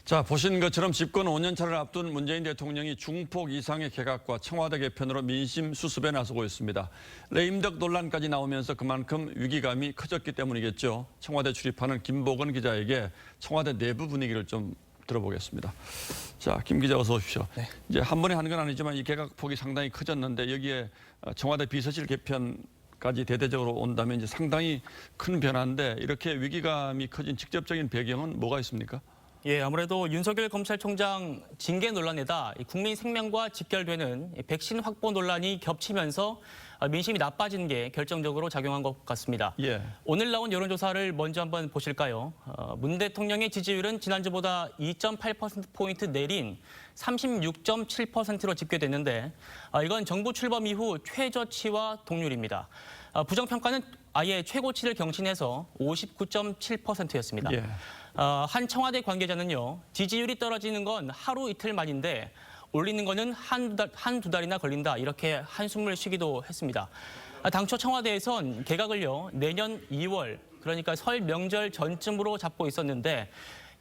자, 보신 것처럼 집권 5년차를 앞둔 문재인 대통령이 중폭 이상의 개각과 청와대 개편으로 민심 수습에 나서고 있습니다. 레임덕 논란까지 나오면서 그만큼 위기감이 커졌기 때문이겠죠. 청와대 출입하는 김보건 기자에게 청와대 내부 분위기를 좀 들어보겠습니다. 자, 김 기자 어서 오십시오. 네. 이제 한 번에 하는 건 아니지만 이 개각폭이 상당히 커졌는데 여기에 청와대 비서실 개편까지 대대적으로 온다면 이제 상당히 큰 변화인데 이렇게 위기감이 커진 직접적인 배경은 뭐가 있습니까? 예, 아무래도 윤석열 검찰총장 징계 논란에다 국민 생명과 직결되는 백신 확보 논란이 겹치면서 민심이 나빠지는 게 결정적으로 작용한 것 같습니다. 예. 오늘 나온 여론조사를 먼저 한번 보실까요? 문 대통령의 지지율은 지난주보다 2.8%포인트 내린 36.7%로 집계됐는데 이건 정부 출범 이후 최저치와 동률입니다. 부정평가는 아예 최고치를 경신해서 59.7%였습니다. 예. 한 청와대 관계자는요, 지지율이 떨어지는 건 하루 이틀 만인데 올리는 거는 한두 달이나 걸린다, 이렇게 한숨을 쉬기도 했습니다. 당초 청와대에선 개각을요, 내년 2월, 그러니까 설 명절 전쯤으로 잡고 있었는데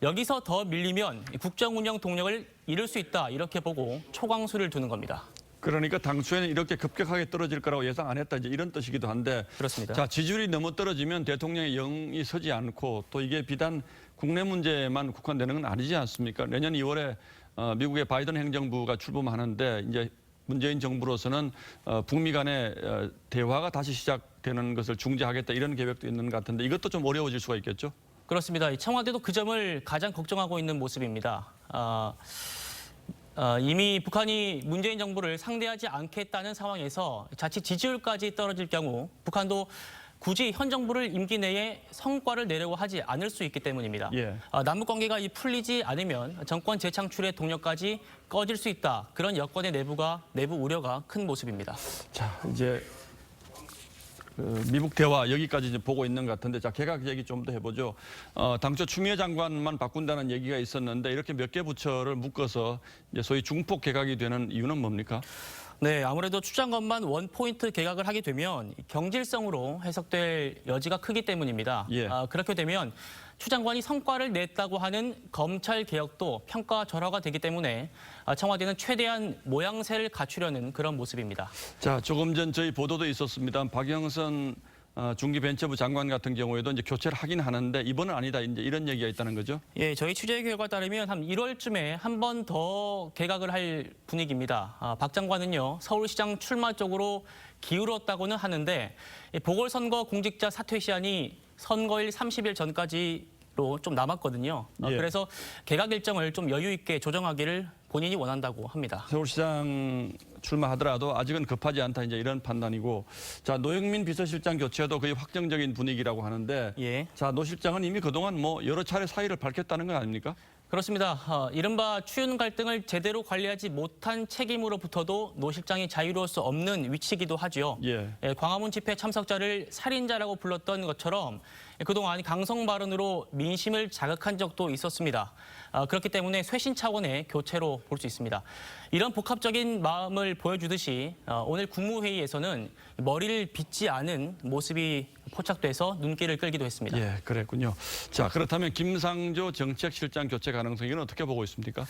여기서 더 밀리면 국정운영 동력을 잃을 수 있다, 이렇게 보고 초강수를 두는 겁니다. 그러니까 당초에는 이렇게 급격하게 떨어질 거라고 예상 안 했다, 이제 이런 뜻이기도 한데. 그렇습니다. 자, 지지율이 너무 떨어지면 대통령의 영이 서지 않고 또 이게 비단 국내 문제만 국한되는 건 아니지 않습니까? 내년 2월에 미국의 바이든 행정부가 출범하는데 이제 문재인 정부로서는 북미 간의 대화가 다시 시작되는 것을 중재하겠다, 이런 계획도 있는 것 같은데 이것도 좀 어려워질 수가 있겠죠? 그렇습니다. 청와대도 그 점을 가장 걱정하고 있는 모습입니다. 이미 북한이 문재인 정부를 상대하지 않겠다는 상황에서 자칫 지지율까지 떨어질 경우 북한도 굳이 현 정부를 임기 내에 성과를 내려고 하지 않을 수 있기 때문입니다. 예. 남북 관계가 풀리지 않으면 정권 재창출의 동력까지 꺼질 수 있다. 그런 여권의 내부 우려가 큰 모습입니다. 자, 이제 미국 대화 여기까지 이제 보고 있는 것 같은데, 자, 개각 얘기 좀 더 해보죠. 당초 추미애 장관만 바꾼다는 얘기가 있었는데 이렇게 몇 개 부처를 묶어서 이제 소위 중폭 개각이 되는 이유는 뭡니까? 네, 아무래도 추 장관만 원포인트 개각을 하게 되면 경질성으로 해석될 여지가 크기 때문입니다. 예. 그렇게 되면 추 장관이 성과를 냈다고 하는 검찰 개혁도 평가절하가 되기 때문에 청와대는 최대한 모양새를 갖추려는 그런 모습입니다. 자, 조금 전 저희 보도도 있었습니다. 박영선 중기벤처부 장관 같은 경우에도 이제 교체를 하긴 하는데 이번은 아니다, 이제 이런 얘기가 있다는 거죠? 예, 저희 취재 결과에 따르면 한 1월쯤에 한 번 더 개각을 할 분위기입니다. 박 장관은요, 서울시장 출마 쪽으로 기울었다고는 하는데 보궐선거 공직자 사퇴 시한이 선거일 30일 전까지로 좀 남았거든요. 예. 그래서 개각 일정을 좀 여유 있게 조정하기를 본인이 원한다고 합니다. 서울시장 출마하더라도 아직은 급하지 않다, 이제 이런 판단이고. 자, 노영민 비서실장 교체도 거의 확정적인 분위기라고 하는데. 예. 자, 노 실장은 이미 그동안 뭐 여러 차례 사의를 밝혔다는 건 아닙니까? 그렇습니다. 이른바 추윤 갈등을 제대로 관리하지 못한 책임으로부터도 노 실장이 자유로울 수 없는 위치이기도 하죠. 예. 광화문 집회 참석자를 살인자라고 불렀던 것처럼 그동안 강성 발언으로 민심을 자극한 적도 있었습니다. 그렇기 때문에 쇄신 차원의 교체로 볼 수 있습니다. 이런 복합적인 마음을 보여주듯이 오늘 국무회의에서는 머리를 빗지 않은 모습이 포착돼서 눈길을 끌기도 했습니다. 예, 그랬군요. 자, 그렇다면 김상조 정책실장 교체 가능성은 어떻게 보고 있습니까?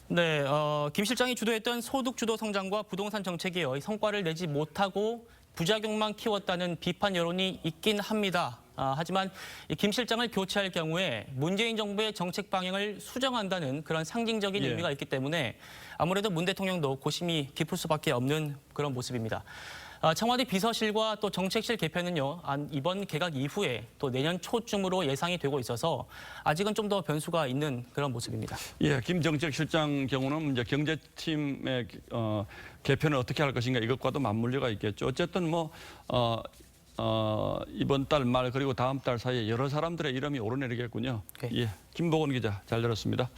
네, 김 실장이 주도했던 소득 주도 성장과 부동산 정책의 성과를 내지 못하고 부작용만 키웠다는 비판 여론이 있긴 합니다. 하지만 김 실장을 교체할 경우에 문재인 정부의 정책 방향을 수정한다는 그런 상징적인 예. 의미가 있기 때문에 아무래도 문 대통령도 고심이 깊을 수밖에 없는 그런 모습입니다. 청와대 비서실과 또 정책실 개편은요, 이번 개각 이후에 또 내년 초쯤으로 예상이 되고 있어서 아직은 좀 더 변수가 있는 그런 모습입니다. 예, 김 정책실장 경우는 이제 경제팀의 개편을 어떻게 할 것인가, 이것과도 맞물려가 있겠죠. 어쨌든 뭐 이번 달 말 그리고 다음 달 사이에 여러 사람들의 이름이 오르내리겠군요. 네. 예, 김보건 기자 잘 들었습니다.